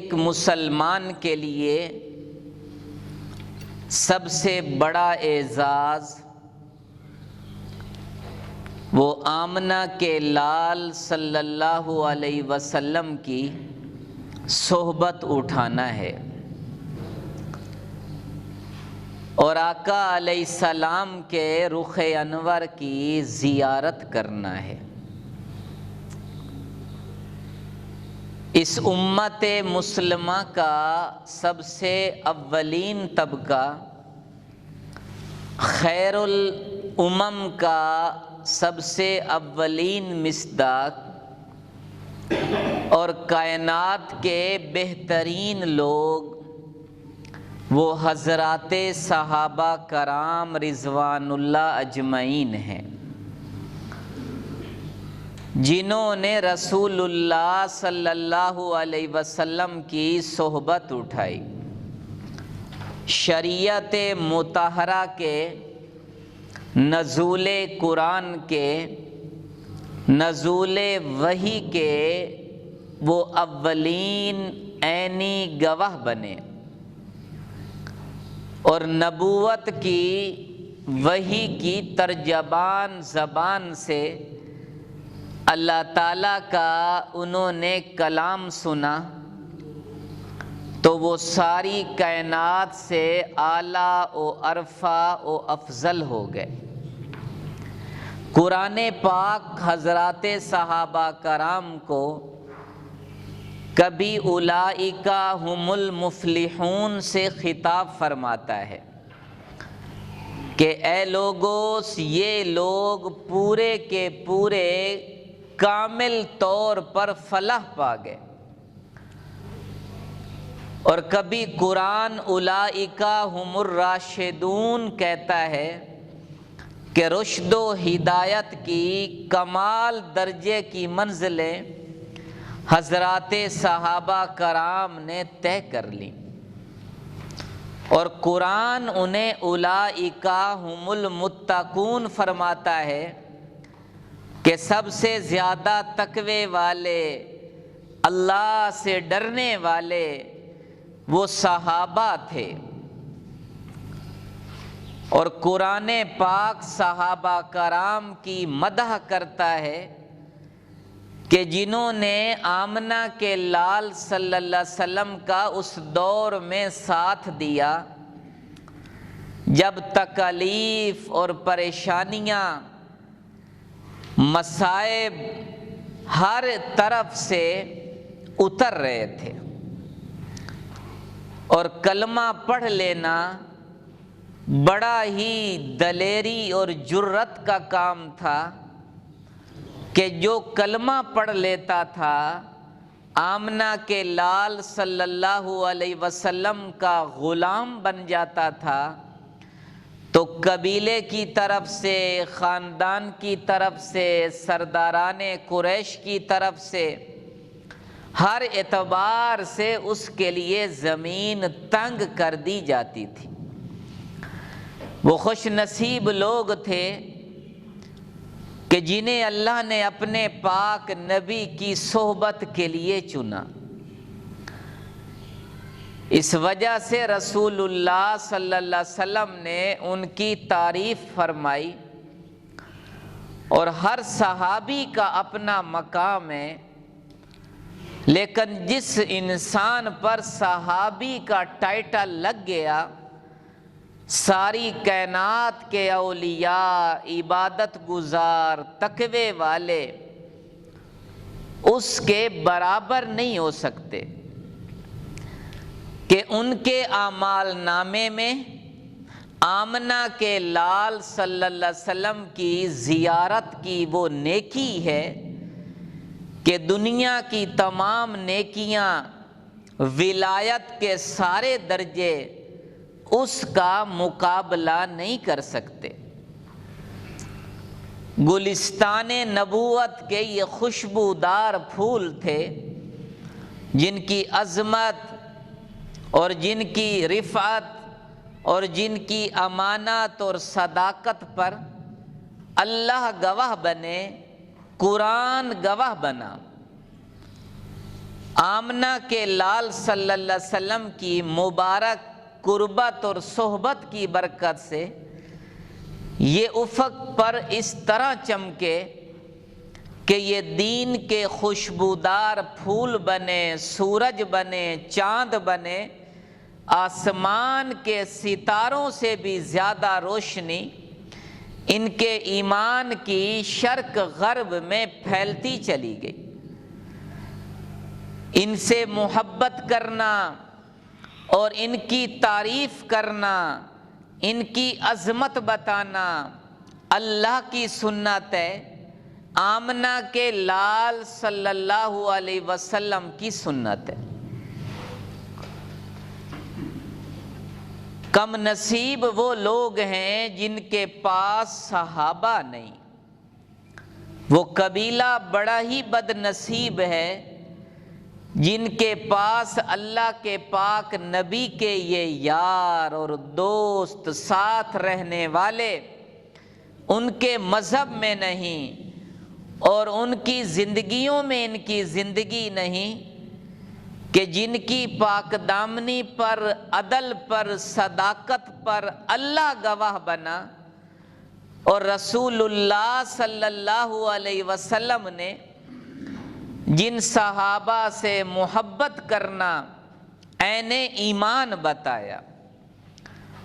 ایک مسلمان کے لیے سب سے بڑا اعزاز وہ آمنہ کے لال صلی اللہ علیہ وسلم کی صحبت اٹھانا ہے اور آقا علیہ السلام کے رخ انور کی زیارت کرنا ہے۔ اس امت مسلمہ کا سب سے اولین طبقہ، خیر الامم کا سب سے اولین مصداق اور کائنات کے بہترین لوگ وہ حضرات صحابہ کرام رضوان اللہ اجمعین ہیں، جنہوں نے رسول اللہ صلی اللہ علیہ وسلم کی صحبت اٹھائی، شریعت مطہرہ کے، نزول قرآن کے، نزول وحی کے وہ اولین عینی گواہ بنے اور نبوت کی وحی کی ترجمان زبان سے اللہ تعالیٰ کا انہوں نے کلام سنا تو وہ ساری کائنات سے اعلیٰ و ارفع و افضل ہو گئے۔ قرآن پاک حضرات صحابہ کرام کو کبھی اولئک هم المفلحون سے خطاب فرماتا ہے کہ اے لوگو، یہ لوگ پورے کے پورے کامل طور پر فلاح پا گئے، اور کبھی قرآن اولئک هم الراشدون کہتا ہے کہ رشد و ہدایت کی کمال درجے کی منزلیں حضرات صحابہ کرام نے طے کر لی، اور قرآن انہیں اولئک هم المتقون فرماتا ہے کہ سب سے زیادہ تقوی والے، اللہ سے ڈرنے والے وہ صحابہ تھے، اور قرآن پاک صحابہ کرام کی مدح کرتا ہے کہ جنہوں نے آمنہ کے لال صلی اللہ علیہ وسلم کا اس دور میں ساتھ دیا جب تکالیف اور پریشانیاں، مصائب ہر طرف سے اتر رہے تھے، اور کلمہ پڑھ لینا بڑا ہی دلیری اور جرت کا کام تھا کہ جو کلمہ پڑھ لیتا تھا آمنہ کے لال صلی اللہ علیہ وسلم کا غلام بن جاتا تھا، تو قبیلے کی طرف سے، خاندان کی طرف سے، سرداران قریش کی طرف سے، ہر اعتبار سے اس کے لیے زمین تنگ کر دی جاتی تھی۔ وہ خوش نصیب لوگ تھے کہ جنہیں اللہ نے اپنے پاک نبی کی صحبت کے لیے چنا۔ اس وجہ سے رسول اللہ صلی اللہ علیہ وسلم نے ان کی تعریف فرمائی، اور ہر صحابی کا اپنا مقام ہے، لیکن جس انسان پر صحابی کا ٹائٹل لگ گیا، ساری کائنات کے اولیاء، عبادت گزار، تقوی والے اس کے برابر نہیں ہو سکتے کہ ان کے اعمال نامے میں آمنہ کے لال صلی اللہ علیہ وسلم کی زیارت کی وہ نیکی ہے کہ دنیا کی تمام نیکیاں، ولایت کے سارے درجے اس کا مقابلہ نہیں کر سکتے۔ گلستان نبوت کے یہ خوشبودار پھول تھے جن کی عظمت اور جن کی رفعت اور جن کی امانت اور صداقت پر اللہ گواہ بنے، قرآن گواہ بنا آمنہ کے لال صلی اللہ علیہ وسلم کی مبارک قربت اور صحبت کی برکت سے یہ افق پر اس طرح چمکے کہ یہ دین کے خوشبودار پھول بنے، سورج بنے، چاند بنے، آسمان کے ستاروں سے بھی زیادہ روشنی ان کے ایمان کی شرق غرب میں پھیلتی چلی گئی۔ ان سے محبت کرنا اور ان کی تعریف کرنا، ان کی عظمت بتانا اللہ کی سنت ہے، آمنہ کے لال صلی اللہ علیہ وسلم کی سنت ہے۔ کم نصیب وہ لوگ ہیں جن کے پاس صحابہ نہیں، وہ قبیلہ بڑا ہی بد نصیب ہے جن کے پاس اللہ کے پاک نبی کے یہ یار اور دوست ساتھ رہنے والے ان کے مذہب میں نہیں اور ان کی زندگیوں میں ان کی زندگی نہیں، کہ جن کی پاک دامنی پر، عدل پر، صداقت پر اللہ گواہ بنا اور رسول اللہ صلی اللہ علیہ وسلم نے جن صحابہ سے محبت کرنا عین ایمان بتایا،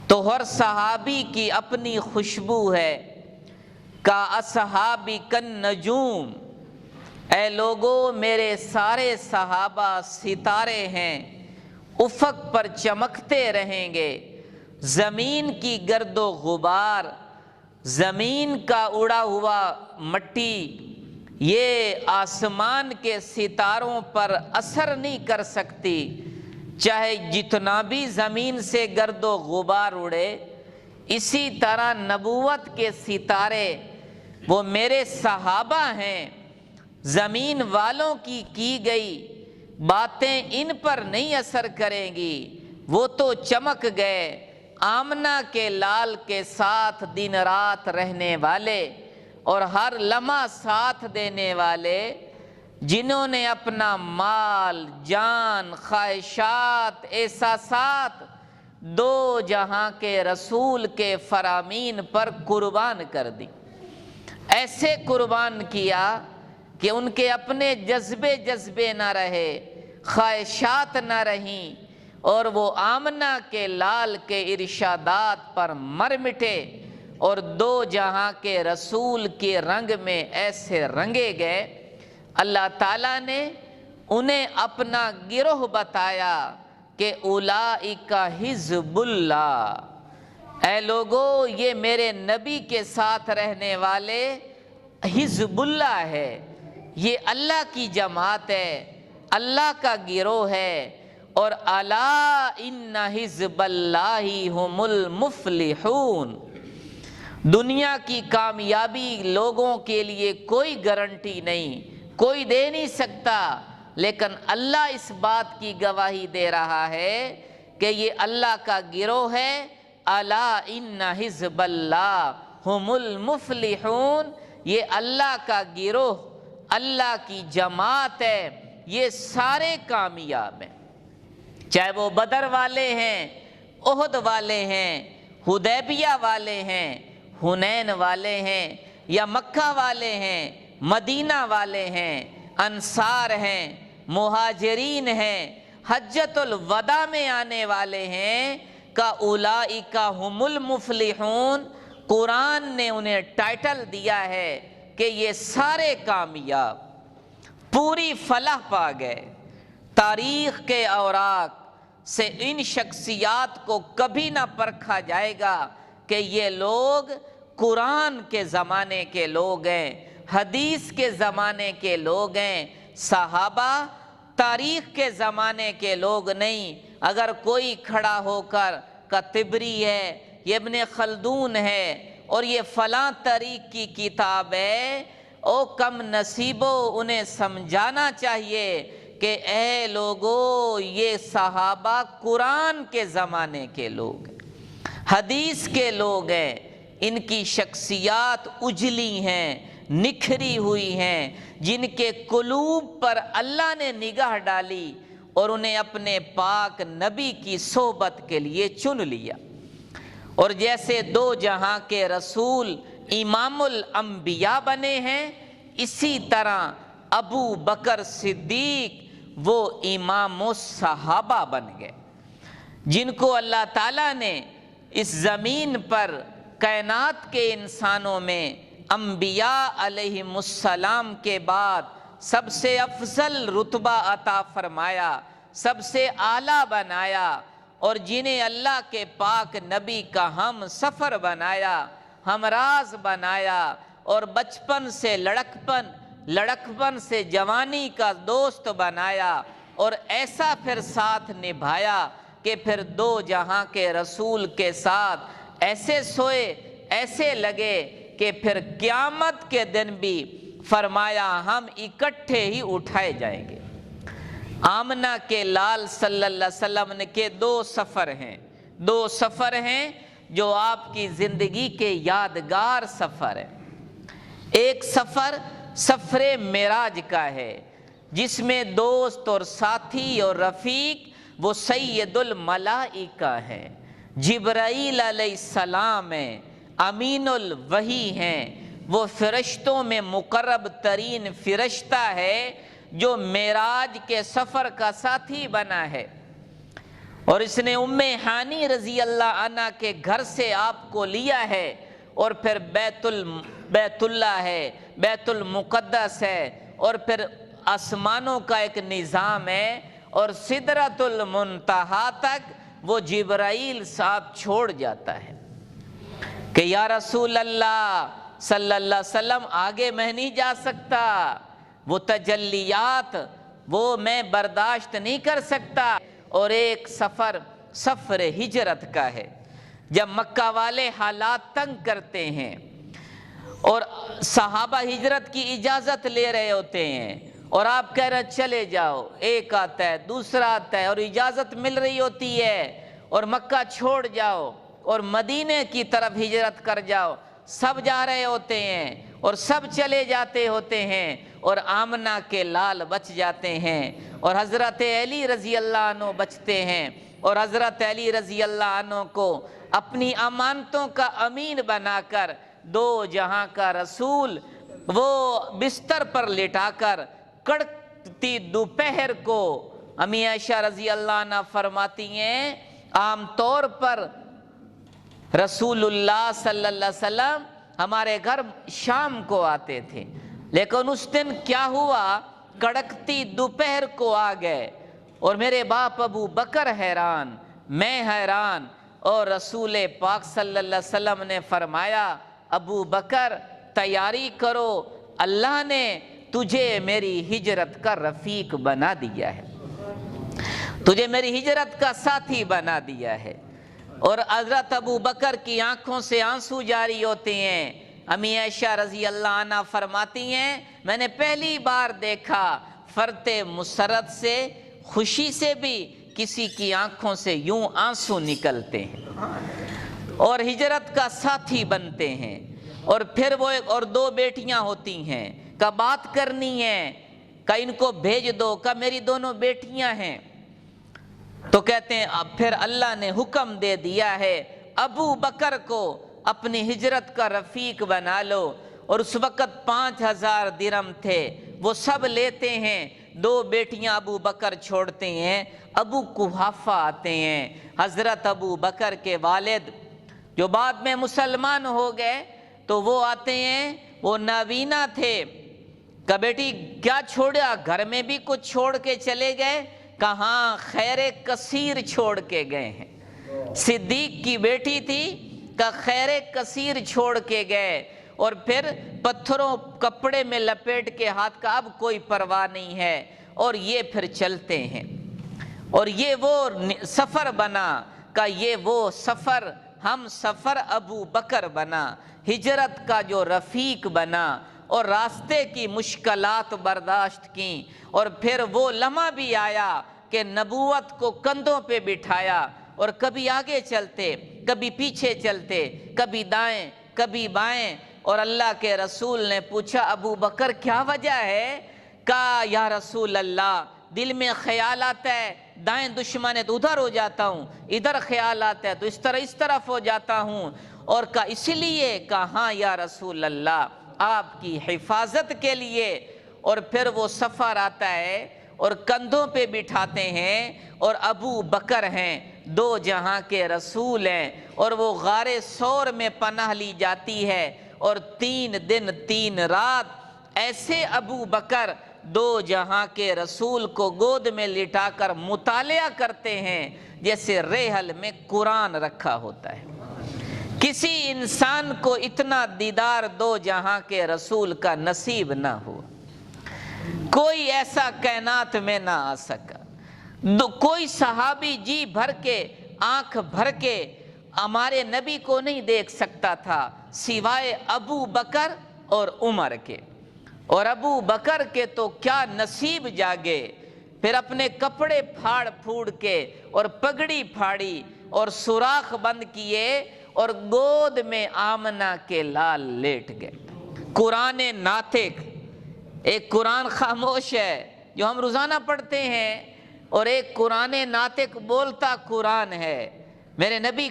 تو ہر صحابی کی اپنی خوشبو ہے۔ کا اصحابی کن نجوم، اے لوگو میرے سارے صحابہ ستارے ہیں، افق پر چمکتے رہیں گے۔ زمین کی گرد و غبار، زمین کا اڑا ہوا مٹی یہ آسمان کے ستاروں پر اثر نہیں کر سکتی، چاہے جتنا بھی زمین سے گرد و غبار اڑے۔ اسی طرح نبوت کے ستارے وہ میرے صحابہ ہیں، زمین والوں کی گئی باتیں ان پر نہیں اثر کریں گی، وہ تو چمک گئے۔ آمنہ کے لال کے ساتھ دن رات رہنے والے اور ہر لمحہ ساتھ دینے والے، جنہوں نے اپنا مال، جان، خواہشات، احساسات دو جہاں کے رسول کے فرامین پر قربان کر دی، ایسے قربان کیا کہ ان کے اپنے جذبے نہ رہے، خواہشات نہ رہیں، اور وہ آمنہ کے لال کے ارشادات پر مر مٹے اور دو جہاں کے رسول کے رنگ میں ایسے رنگے گئے۔ اللہ تعالیٰ نے انہیں اپنا گروہ بتایا کہ اولئک حزب اللہ، اے لوگو یہ میرے نبی کے ساتھ رہنے والے حزب اللہ ہے، یہ اللہ کی جماعت ہے، اللہ کا گروہ ہے۔ اور الا ان حزب اللہ هم المفلحون، دنیا کی کامیابی لوگوں کے لیے کوئی گارنٹی نہیں، کوئی دے نہیں سکتا، لیکن اللہ اس بات کی گواہی دے رہا ہے کہ یہ اللہ کا گروہ ہے۔ الا ان حزب اللہ هم المفلحون، یہ اللہ کا گروہ، اللہ کی جماعت ہے، یہ سارے کامیاب ہیں، چاہے وہ بدر والے ہیں، احد والے ہیں، حدیبیہ والے ہیں، حنین والے ہیں، یا مکہ والے ہیں، مدینہ والے ہیں، انصار ہیں، مہاجرین ہیں، حجۃ الوداع میں آنے والے ہیں۔ کا اولئک هم المفلحون، قرآن نے انہیں ٹائٹل دیا ہے کہ یہ سارے کامیاب، پوری فلاح پا گئے۔ تاریخ کے اوراق سے ان شخصیات کو کبھی نہ پرکھا جائے گا کہ یہ لوگ قرآن کے زمانے کے لوگ ہیں، حدیث کے زمانے کے لوگ ہیں، صحابہ تاریخ کے زمانے کے لوگ نہیں۔ اگر کوئی کھڑا ہو کر کہ طبری ہے، یہ ابن خلدون ہے اور یہ فلاں تاریخ کی کتاب ہے، او کم نصیبو، انہیں سمجھانا چاہیے کہ اے لوگو یہ صحابہ قرآن کے زمانے کے لوگ ہیں، حدیث کے لوگ ہیں، ان کی شخصیات اجلی ہیں، نکھری ہوئی ہیں، جن کے قلوب پر اللہ نے نگاہ ڈالی اور انہیں اپنے پاک نبی کی صحبت کے لیے چن لیا۔ اور جیسے دو جہاں کے رسول امام الانبیاء بنے ہیں، اسی طرح ابو بکر صدیق وہ امام الصحابہ بن گئے، جن کو اللہ تعالیٰ نے اس زمین پر کائنات کے انسانوں میں انبیاء علیہم السلام کے بعد سب سے افضل رتبہ عطا فرمایا، سب سے اعلیٰ بنایا، اور جنہیں اللہ کے پاک نبی کا ہم سفر بنایا، ہمراز بنایا، اور بچپن سے لڑکپن سے جوانی کا دوست بنایا، اور ایسا پھر ساتھ نبھایا کہ پھر دو جہاں کے رسول کے ساتھ ایسے سوئے، ایسے لگے کہ پھر قیامت کے دن بھی فرمایا ہم اکٹھے ہی اٹھائے جائیں گے۔ آمنہ کے لال صلی اللہ علیہ وسلم کے دو سفر ہیں جو آپ کی زندگی کے یادگار سفر ہیں۔ ایک سفر معراج کا ہے، جس میں دوست اور ساتھی اور رفیق وہ سید الملائکہ ہیں، جبرائیل علیہ السلام ہیں، امین الوحی ہیں، وہ فرشتوں میں مقرب ترین فرشتہ ہے جو معراج کے سفر کا ساتھی بنا ہے، اور اس نے ام ہانی رضی اللہ عنہ کے گھر سے آپ کو لیا ہے، اور پھر بیت اللہ ہے، بیت المقدس ہے، اور پھر آسمانوں کا ایک نظام ہے، اور سدرۃ المنتہا تک وہ جبرائیل صاحب چھوڑ جاتا ہے کہ یا رسول اللہ صلی اللہ علیہ وسلم آگے میں نہیں جا سکتا، وہ تجلیات وہ میں برداشت نہیں کر سکتا۔ اور ایک سفر ہجرت کا ہے، جب مکہ والے حالات تنگ کرتے ہیں اور صحابہ ہجرت کی اجازت لے رہے ہوتے ہیں، اور آپ کہہ رہے چلے جاؤ، ایک آتا ہے دوسرا آتا ہے، اور اجازت مل رہی ہوتی ہے، اور مکہ چھوڑ جاؤ اور مدینے کی طرف ہجرت کر جاؤ، سب جا رہے ہوتے ہیں اور سب چلے جاتے ہوتے ہیں، اور آمنہ کے لال بچ جاتے ہیں، اور حضرت علی رضی اللہ عنہ بچتے ہیں، اور حضرت علی رضی اللہ عنہ کو اپنی امانتوں کا امین بنا کر دو جہاں کا رسول وہ بستر پر لٹا کر کڑکتی دوپہر کو، امی عائشہ رضی اللہ عنہ فرماتی ہیں عام طور پر رسول اللہ صلی اللہ علیہ وسلم ہمارے گھر شام کو آتے تھے، لیکن اس دن کیا ہوا، کڑکتی دوپہر کو آ گئے، اور میرے باپ ابو بکر حیران، میں حیران، اور رسول پاک صلی اللہ علیہ وسلم نے فرمایا ابو بکر تیاری کرو، اللہ نے تجھے میری ہجرت کا رفیق بنا دیا ہے، تجھے میری ہجرت کا ساتھی بنا دیا ہے۔ اور حضرت ابو بکر کی آنکھوں سے آنسو جاری ہوتے ہیں، امی عائشہ رضی اللہ عنہ فرماتی ہیں میں نے پہلی بار دیکھا فرط مسرت سے، خوشی سے بھی کسی کی آنکھوں سے یوں آنسو نکلتے ہیں اور ہجرت کا ساتھی بنتے ہیں۔ اور پھر وہ اور دو بیٹیاں ہوتی ہیں، کا بات کرنی ہے، کا ان کو بھیج دو، کا میری دونوں بیٹیاں ہیں، تو کہتے ہیں اب پھر اللہ نے حکم دے دیا ہے ابو بکر کو اپنی ہجرت کا رفیق بنا لو، اور اس وقت 5000 درہم تھے، وہ سب لیتے ہیں، دو بیٹیاں ابو بکر چھوڑتے ہیں، ابو قحافہ آتے ہیں، حضرت ابو بکر کے والد جو بعد میں مسلمان ہو گئے، تو وہ آتے ہیں، وہ نابینا تھے، کہ بیٹی کیا چھوڑا، گھر میں بھی کچھ چھوڑ کے چلے گئے، کہاں خیر کثیر چھوڑ کے گئے ہیں، صدیق کی بیٹی تھی، کہ خیر کثیر چھوڑ کے گئے، اور پھر پتھروں کپڑے میں لپیٹ کے ہاتھ کا اب کوئی پرواہ نہیں ہے، اور یہ پھر چلتے ہیں، اور یہ وہ سفر بنا، کہ یہ وہ سفر ہم سفر ابو بکر بنا، ہجرت کا جو رفیق بنا، اور راستے کی مشکلات برداشت کی، اور پھر وہ لمحہ بھی آیا کہ نبوت کو کندھوں پہ بٹھایا، اور کبھی آگے چلتے، کبھی پیچھے چلتے، کبھی دائیں کبھی بائیں، اور اللہ کے رسول نے پوچھا ابو بکر کیا وجہ ہے؟ کہا یا رسول اللہ دل میں خیال آتا ہے، دائیں دشمن ہے تو ادھر ہو جاتا ہوں، ادھر خیال آتا ہے تو اس طرف ہو جاتا ہوں، اور کہا اس لیے؟ کہا ہاں یا رسول اللہ آپ کی حفاظت کے لیے۔ اور پھر وہ سفر آتا ہے اور کندھوں پہ بٹھاتے ہیں، اور ابو بکر ہیں، دو جہاں کے رسول ہیں، اور وہ غار ثور میں پناہ لی جاتی ہے، اور 3 دن 3 رات ایسے ابو بکر دو جہاں کے رسول کو گود میں لٹا کر مطالعہ کرتے ہیں جیسے ریحل میں قرآن رکھا ہوتا ہے۔ کسی انسان کو اتنا دیدار دو جہاں کے رسول کا نصیب نہ ہوا، کوئی ایسا کائنات میں نہ آ سکا۔ کوئی صحابی جی بھر کے آنکھ بھر کے ہمارے نبی کو نہیں دیکھ سکتا تھا سوائے ابو بکر اور عمر کے، اور ابو بکر کے تو کیا نصیب جاگے، پھر اپنے کپڑے پھاڑ پھوڑ کے اور پگڑی پھاڑی اور سوراخ بند کیے اور گود میں آمنہ کے لال لیٹ گئے۔ قرآن ناطق، ایک قرآن خاموش ہے جو ہم روزانہ پڑھتے ہیں، اور ایک قرآن ناطق بولتا قرآن ہے۔ میرے نبی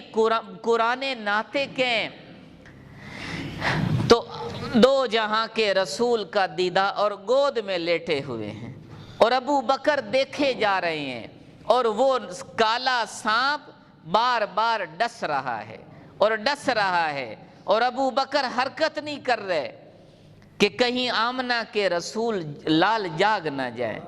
قرآن ناطق ہیں، تو دو جہاں کے رسول کا دیدہ اور گود میں لیٹے ہوئے ہیں، اور ابو بکر دیکھے جا رہے ہیں، اور وہ کالا سانپ بار بار ڈس رہا ہے اور ڈس رہا ہے، اور ابو بکر حرکت نہیں کر رہے کہ کہیں آمنہ کے رسول لال جاگ نہ جائیں،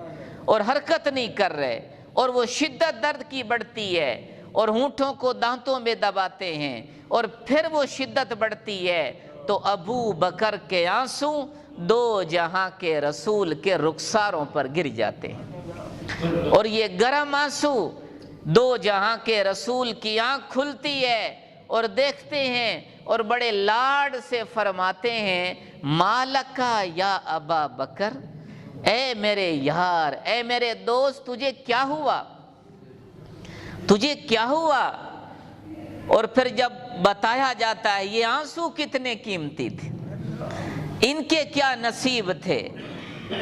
اور حرکت نہیں کر رہے، اور وہ شدت درد کی بڑھتی ہے، اور ہونٹوں کو دانتوں میں دباتے ہیں، اور پھر وہ شدت بڑھتی ہے تو ابو بکر کے آنسو دو جہاں کے رسول کے رخساروں پر گر جاتے ہیں، اور یہ گرم آنسو دو جہاں کے رسول کی آنکھ کھلتی ہے اور دیکھتے ہیں، اور بڑے لاڈ سے فرماتے ہیں مالکا یا ابا بکر، اے میرے یار، اے میرے دوست، تجھے کیا ہوا؟ تجھے کیا ہوا؟ اور پھر جب بتایا جاتا ہے یہ آنسو کتنے قیمتی تھے، ان کے کیا نصیب تھے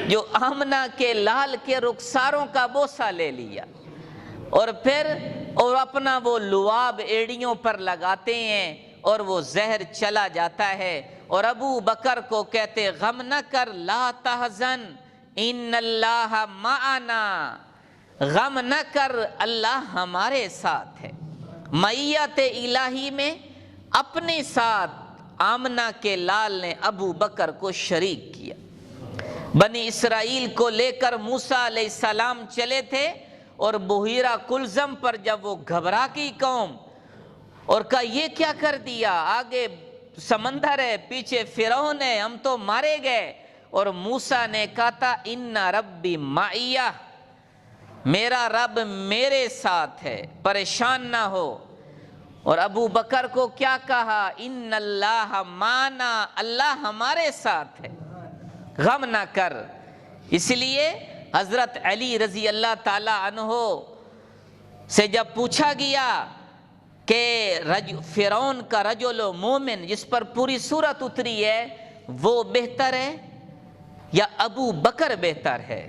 جو آمنہ کے لال کے رخساروں کا بوسہ لے لیا، اور پھر اور اپنا وہ لعاب ایڑیوں پر لگاتے ہیں اور وہ زہر چلا جاتا ہے، اور ابو بکر کو کہتے غم نہ کر، لا تحزن ان اللہ معنا، غم نہ کر اللہ ہمارے ساتھ ہے۔ معیت الہی میں اپنے ساتھ آمنہ کے لال نے ابو بکر کو شریک کیا۔ بنی اسرائیل کو لے کر موسیٰ علیہ السلام چلے تھے، اور بحیرہ کلزم پر جب وہ گھبرا کی قوم اور کہا یہ کیا کر دیا، آگے سمندر ہے، پیچھے فرعون ہے، ہم تو مارے گئے، اور موسیٰ نے کہا تھا ان ربی معیہ، میرا رب میرے ساتھ ہے، پریشان نہ ہو۔ اور ابو بکر کو کیا کہا، ان اللہ معنا، اللہ ہمارے ساتھ ہے، غم نہ کر۔ اس لیے حضرت علی رضی اللہ تعالی عنہ سے جب پوچھا گیا کہ فرعون کا رجل مومن جس پر پوری سورت اتری ہے وہ بہتر ہے یا ابو بکر بہتر ہے،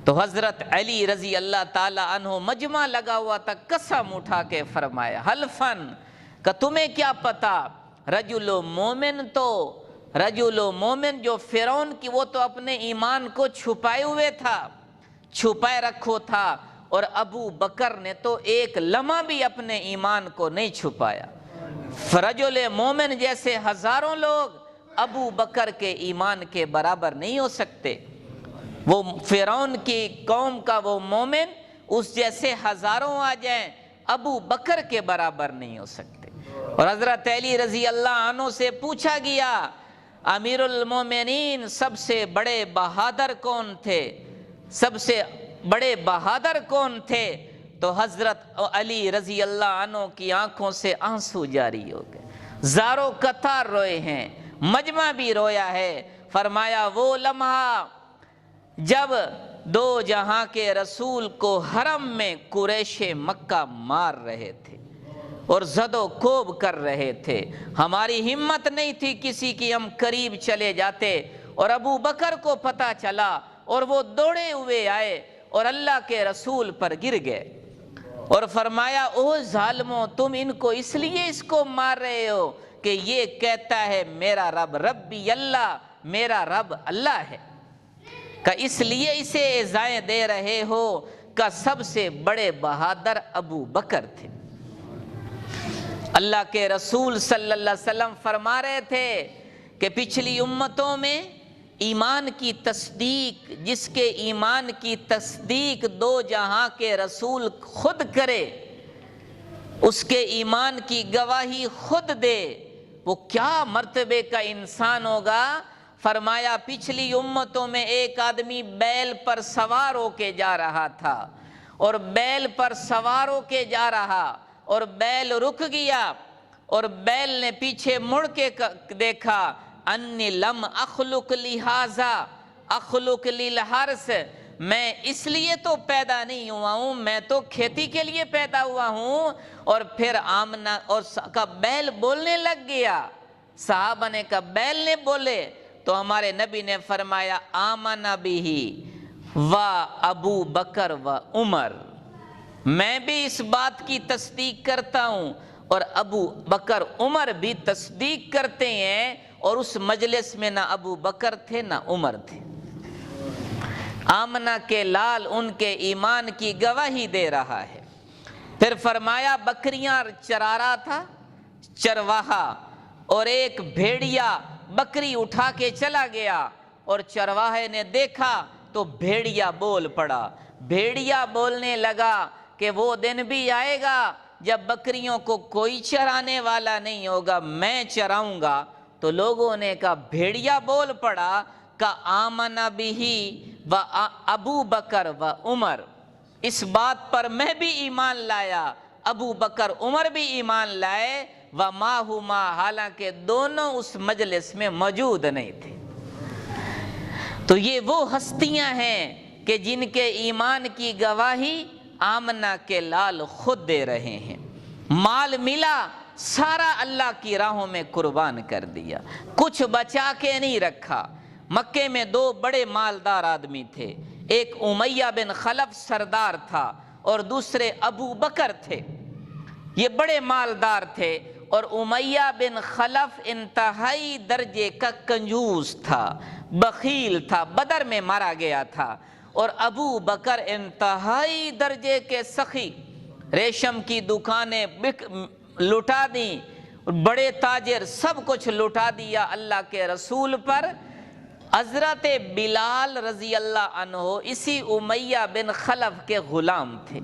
تو حضرت علی رضی اللہ تعالی عنہ مجمع لگا ہوا تھا، قسم اٹھا کے فرمایا حلفن، کہ تمہیں کیا پتا، رجل مومن جو فرعون کی، وہ تو اپنے ایمان کو چھپائے ہوئے تھا، چھپائے رکھو تھا، اور ابو بکر نے تو ایک لمحہ بھی اپنے ایمان کو نہیں چھپایا۔ رجل مومن جیسے ہزاروں لوگ ابو بکر کے ایمان کے برابر نہیں ہو سکتے، وہ فرعون کی قوم کا وہ مومن اس جیسے ہزاروں آ جائیں، ابو بکر کے برابر نہیں ہو سکتے۔ اور حضرت علی رضی اللہ عنہ سے پوچھا گیا امیر المومنین سب سے بڑے بہادر کون تھے، سب سے بڑے بہادر کون تھے، تو حضرت علی رضی اللہ عنہ کی آنکھوں سے آنسو جاری ہو گئے، زاروں قطار روئے ہیں، مجمع بھی رویا ہے۔ فرمایا وہ لمحہ جب دو جہاں کے رسول کو حرم میں قریش مکہ مار رہے تھے، اور زد و کوب کر رہے تھے، ہماری ہمت نہیں تھی کسی کی ہم قریب چلے جاتے، اور ابو بکر کو پتہ چلا اور وہ دوڑے ہوئے آئے اور اللہ کے رسول پر گر گئے اور فرمایا او ظالموں، تم ان کو اس لیے اس کو مار رہے ہو کہ یہ کہتا ہے میرا رب ربی اللہ، میرا رب اللہ ہے، کہ اس لیے اسے ایذائیں دے رہے ہو، کہ سب سے بڑے بہادر ابو بکر تھے۔ اللہ کے رسول صلی اللہ علیہ وسلم فرما رہے تھے کہ پچھلی امتوں میں ایمان کی تصدیق، جس کے ایمان کی تصدیق دو جہاں کے رسول خود کرے، اس کے ایمان کی گواہی خود دے، وہ کیا مرتبے کا انسان ہوگا۔ فرمایا پچھلی امتوں میں ایک آدمی بیل پر سوار ہو کے جا رہا تھا، اور بیل پر سوار ہو کے جا رہا اور بیل رک گیا، اور بیل نے پیچھے مڑ کے دیکھا، انی لم اخلق لہذا اخلق للحرث، میں اس لیے تو پیدا نہیں ہوا ہوں، میں تو کھیتی کے لیے پیدا ہوا ہوں۔ اور پھر آمنہ اور کا بیل بولنے لگ گیا، صحابہ نے کہا بیل نے بولے، تو ہمارے نبی نے فرمایا آمن بہ و ابو بکر و عمر، میں بھی اس بات کی تصدیق کرتا ہوں اور ابو بکر عمر بھی تصدیق کرتے ہیں، اور اس مجلس میں نہ ابو بکر تھے نہ عمر تھے۔ آمنہ کے لال ان کے ایمان کی گواہی دے رہا ہے۔ پھر فرمایا بکریاں چرا رہا تھا چرواہا، اور ایک بھیڑیا بکری اٹھا کے چلا گیا، اور چرواہے نے دیکھا تو بھیڑیا بول پڑا، بھیڑیا بولنے لگا کہ وہ دن بھی آئے گا جب بکریوں کو کوئی چرانے والا نہیں ہوگا، میں چراؤں گا۔ تو لوگوں نے کہا بھیڑیا بول پڑا کہ آمن بہ و ابو بکر و عمر، اس بات پر میں بھی ایمان لایا، ابو بکر عمر بھی ایمان لائے، وما ہما، حالانکہ دونوں اس مجلس میں موجود نہیں تھے۔ تو یہ وہ ہستیاں ہیں کہ جن کے ایمان کی گواہی آمنہ کے لال خود دے رہے ہیں۔ مال ملا سارا اللہ کی راہوں میں قربان کر دیا، کچھ بچا کے نہیں رکھا۔ مکے میں دو بڑے مالدار آدمی تھے، ایک امیہ بن خلف سردار تھا اور دوسرے ابو بکر تھے، یہ بڑے مالدار تھے، اور امیہ بن خلف انتہائی درجے کا کنجوس تھا، بخیل تھا، بدر میں مارا گیا تھا، اور ابو بکر انتہائی درجے کے سخی، ریشم کی دکانیں لٹا دیں، بڑے تاجر سب کچھ لٹا دیا اللہ کے رسول پر۔ حضرت بلال رضی اللہ عنہ اسی امیہ بن خلف کے غلام تھے،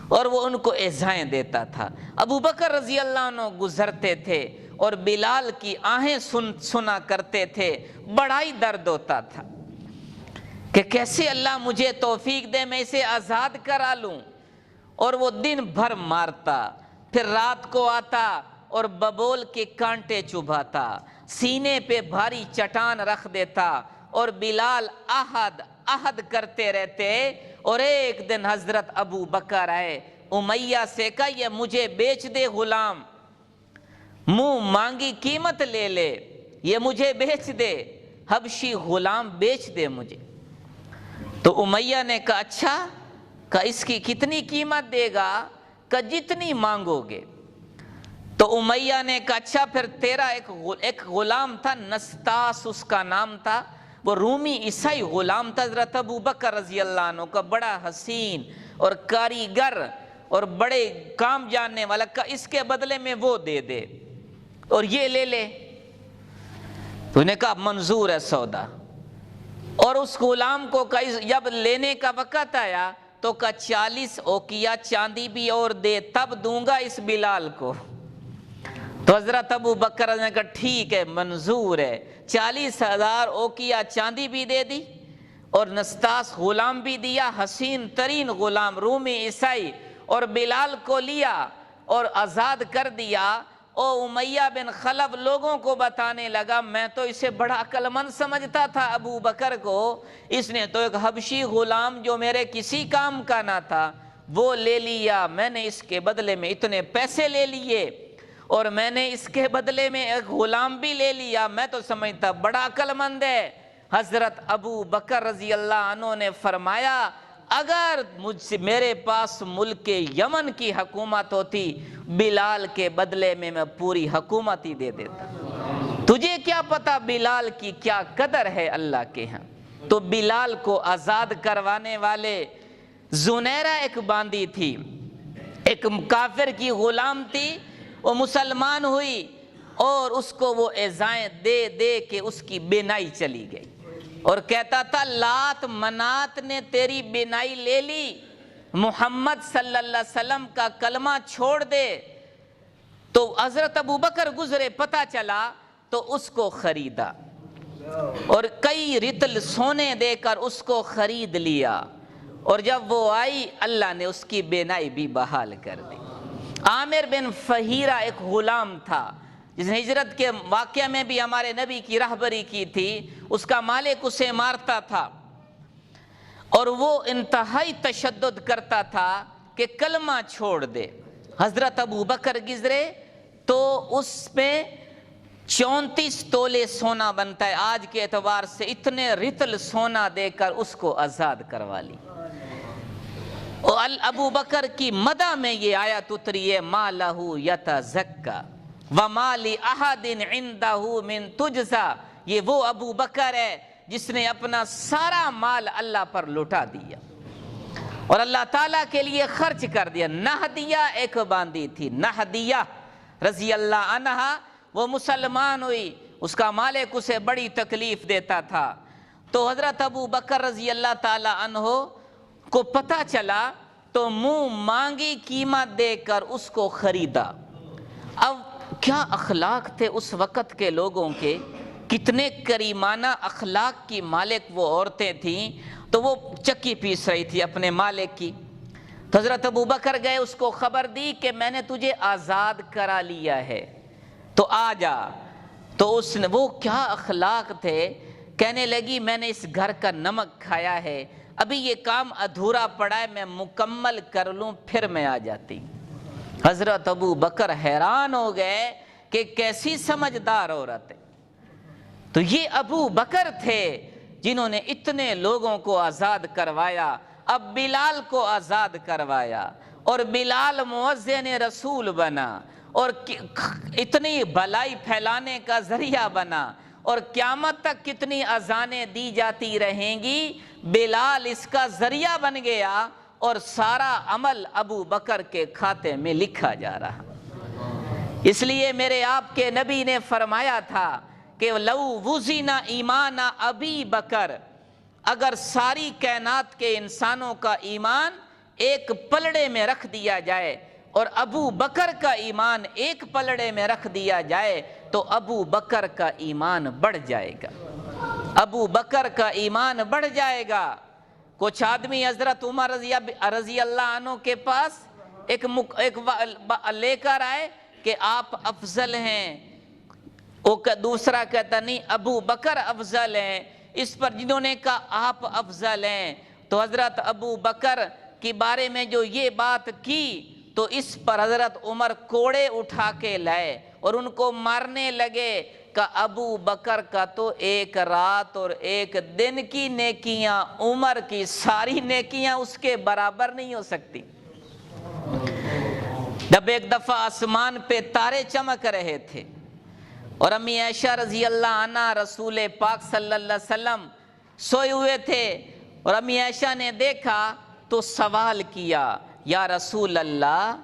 اور وہ ان کو ایذائیں دیتا تھا۔ ابو بکر رضی اللہ عنہ گزرتے تھے اور بلال کی آہیں سنا کرتے تھے، بڑا ہی درد ہوتا تھا کہ کیسے اللہ مجھے توفیق دے میں اسے آزاد کرا لوں، اور وہ دن بھر مارتا، پھر رات کو آتا اور ببول کے کانٹے چبھاتا، سینے پہ بھاری چٹان رکھ دیتا، اور بلال عہد کرتے رہتے، اور ایک دن حضرت ابو بکر آئے، امیہ سے کہا یہ مجھے بیچ دے غلام، منہ مانگی قیمت لے لے، یہ مجھے بیچ دے، حبشی غلام بیچ دے مجھے۔ تو امیہ نے کہا اچھا، کہ اس کی کتنی قیمت دے گا؟ کہ جتنی مانگو گے۔ تو امیہ نے کہا اچھا پھر تیرا ایک غلام تھا، نستاس اس کا نام تھا، وہ رومی عیسائی غلام تھا حضرت ابو بکر رضی اللہ عنہ کا، بڑا حسین اور کاریگر اور بڑے کام جاننے والا، کا اس کے بدلے میں وہ دے دے اور یہ لے لے۔ تو انہیں کہا منظور ہے سودا، اور اس غلام کو جب لینے کا وقت آیا تو کہا 40 اوقیہ چاندی بھی اور دے تب دوں گا اس بلال کو۔ تو حضرت ابو بکر نے کہا ٹھیک ہے منظور ہے، 40,000 اوقیہ چاندی بھی دے دی اور نستاس غلام بھی دیا، حسین ترین غلام رومی عیسائی، اور بلال کو لیا اور آزاد کر دیا۔ او امیہ بن خلف لوگوں کو بتانے لگا میں تو اسے بڑا عقل مند سمجھتا تھا ابو بکر کو، اس نے تو ایک حبشی غلام جو میرے کسی کام کا نہ تھا وہ لے لیا، میں نے اس کے بدلے میں اتنے پیسے لے لیے، اور میں نے اس کے بدلے میں ایک غلام بھی لے لیا، میں تو سمجھتا بڑا عقل مند ہے۔ حضرت ابو بکر رضی اللہ عنہ نے فرمایا اگر مجھ سے میرے پاس ملک یمن کی حکومت ہوتی، بلال کے بدلے میں میں پوری حکومت ہی دے دیتا۔ تجھے کیا پتا بلال کی کیا قدر ہے اللہ کے ہاں۔ تو بلال کو آزاد کروانے والے زنیرہ ایک باندی تھی، ایک کافر کی غلام تھی، وہ مسلمان ہوئی اور اس کو وہ ایذائیں دے دے کے اس کی بینائی چلی گئی، اور کہتا تھا لات منات نے تیری بینائی لے لی، محمد صلی اللہ علیہ وسلم کا کلمہ چھوڑ دے۔ تو حضرت ابو بکر گزرے، پتہ چلا تو اس کو خریدا اور کئی رطل سونے دے کر اس کو خرید لیا، اور جب وہ آئی اللہ نے اس کی بینائی بھی بحال کر دی۔ عامر بن فہیرہ ایک غلام تھا جس نے ہجرت کے واقعہ میں بھی ہمارے نبی کی رہبری کی تھی، اس کا مالک اسے مارتا تھا اور وہ انتہائی تشدد کرتا تھا کہ کلمہ چھوڑ دے۔ حضرت ابو بکر گزرے تو اس پہ 34 تولے سونا بنتا ہے، آج کے اعتبار سے اتنے رطل سونا دے کر اس کو آزاد کروا لی۔ اور ابو بکر کی مدح میں یہ آیت اتری ہے ما لہ یتزکا وما لأحد عندہ من تجزا۔ یہ وہ ابو بکر ہے جس نے اپنا سارا مال اللہ پر لٹا دیا اور اللہ تعالیٰ کے لیے خرچ کر دیا۔ نہدیہ ایک باندی تھی، نہدیہ رضی اللہ عنہا، وہ مسلمان ہوئی، اس کا مالک اسے بڑی تکلیف دیتا تھا، تو حضرت ابو بکر رضی اللہ تعالی عنہ کو پتہ چلا تو منہ مانگی قیمت دے کر اس کو خریدا۔ اب کیا اخلاق تھے اس وقت کے لوگوں کے، کتنے کریمانہ اخلاق کی مالک وہ عورتیں تھیں، تو وہ چکی پیس رہی تھی اپنے مالک کی، تو حضرت ابو بکر گئے، اس کو خبر دی کہ میں نے تجھے آزاد کرا لیا ہے تو آ جا۔ تو اس نے، وہ کیا اخلاق تھے، کہنے لگی میں نے اس گھر کا نمک کھایا ہے، ابھی یہ کام ادھورا پڑا ہے، میں مکمل کر لوں پھر میں آ جاتی۔ حضرت ابو بکر حیران ہو گئے کہ کیسی سمجھدار عورت ہے۔ تو یہ ابو بکر تھے جنہوں نے اتنے لوگوں کو آزاد کروایا۔ اب بلال کو آزاد کروایا اور بلال مؤذن رسول بنا اور اتنی بھلائی پھیلانے کا ذریعہ بنا، اور قیامت تک کتنی اذانیں دی جاتی رہیں گی، بلال اس کا ذریعہ بن گیا اور سارا عمل ابو بکر کے کھاتے میں لکھا جا رہا۔ اس لیے میرے آپ کے نبی نے فرمایا تھا کہ لو وزن ایمان ابی بکر، اگر ساری کائنات کے انسانوں کا ایمان ایک پلڑے میں رکھ دیا جائے اور ابو بکر کا ایمان ایک پلڑے میں رکھ دیا جائے تو ابو بکر کا ایمان بڑھ جائے گا، ابو بکر کا ایمان بڑھ جائے گا۔ کچھ آدمی حضرت عمر رضی اللہ عنہ کے پاس ایک لے کر آئے کہ آپ افضل ہیں، دوسرا کہتا نہیں ابو بکر افضل ہیں، اس پر جنہوں نے کہا آپ افضل ہیں، تو حضرت ابو بکر کے بارے میں جو یہ بات کی تو اس پر حضرت عمر کوڑے اٹھا کے لائے اور ان کو مارنے لگے کہ ابو بکر کا تو ایک رات اور ایک دن کی نیکیاں عمر کی ساری نیکیاں اس کے برابر نہیں ہو سکتی۔ جب ایک دفعہ آسمان پہ تارے چمک رہے تھے اور امی عائشہ رضی اللہ عنہ رسول پاک صلی اللہ علیہ وسلم سوئے ہوئے تھے اور امی عائشہ نے دیکھا تو سوال کیا یا رسول اللہ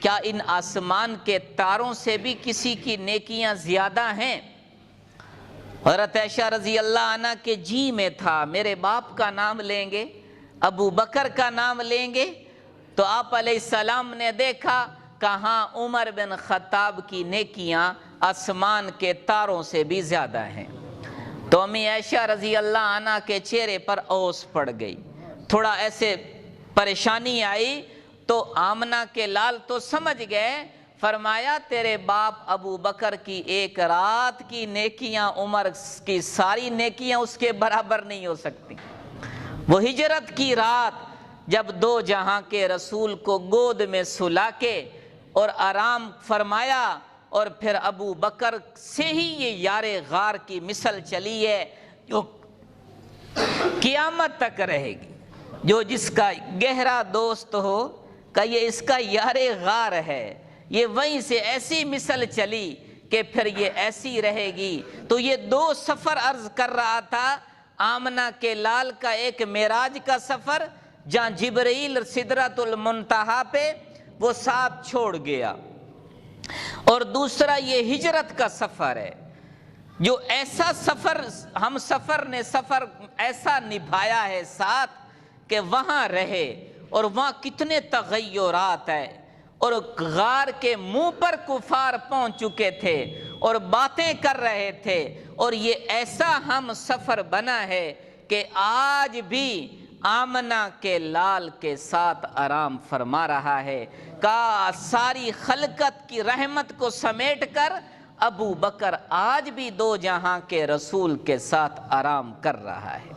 کیا ان آسمان کے تاروں سے بھی کسی کی نیکیاں زیادہ ہیں؟ حضرت عائشہ رضی اللہ عنہ کے جی میں تھا میرے باپ کا نام لیں گے، ابو بکر کا نام لیں گے، تو آپ علیہ السلام نے دیکھا کہاں عمر بن خطاب کی نیکیاں آسمان کے تاروں سے بھی زیادہ ہیں۔ تو امی عائشہ رضی اللہ عنہ کے چہرے پر اوس پڑ گئی، تھوڑا ایسے پریشانی آئی، تو آمنہ کے لال تو سمجھ گئے، فرمایا تیرے باپ ابو بکر کی ایک رات کی نیکیاں عمر کی ساری نیکیاں اس کے برابر نہیں ہو سکتی۔ وہ ہجرت کی رات جب دو جہاں کے رسول کو گود میں سلا کے اور آرام فرمایا، اور پھر ابو بکر سے ہی یہ یار غار کی مثل چلی ہے جو قیامت تک رہے گی۔ جو جس کا گہرا دوست ہو کہ یہ اس کا یار غار ہے، یہ وہیں سے ایسی مثل چلی کہ پھر یہ ایسی رہے گی۔ تو یہ دو سفر عرض کر رہا تھا، آمنہ کے لال کا ایک معراج کا سفر جہاں جبرائیل سدرۃ المنتہا پہ وہ ساتھ چھوڑ گیا، اور دوسرا یہ ہجرت کا سفر ہے جو ایسا سفر ہم سفر نے سفر ایسا نبھایا ہے ساتھ کہ وہاں رہے، اور وہاں کتنے تغیرات ہیں، اور غار کے منہ پر کفار پہنچ چکے تھے اور باتیں کر رہے تھے، اور یہ ایسا ہم سفر بنا ہے کہ آج بھی آمنہ کے لال کے ساتھ آرام فرما رہا ہے۔ کا ساری خلقت کی رحمت کو سمیٹ کر ابو بکر آج بھی دو جہاں کے رسول کے ساتھ آرام کر رہا ہے۔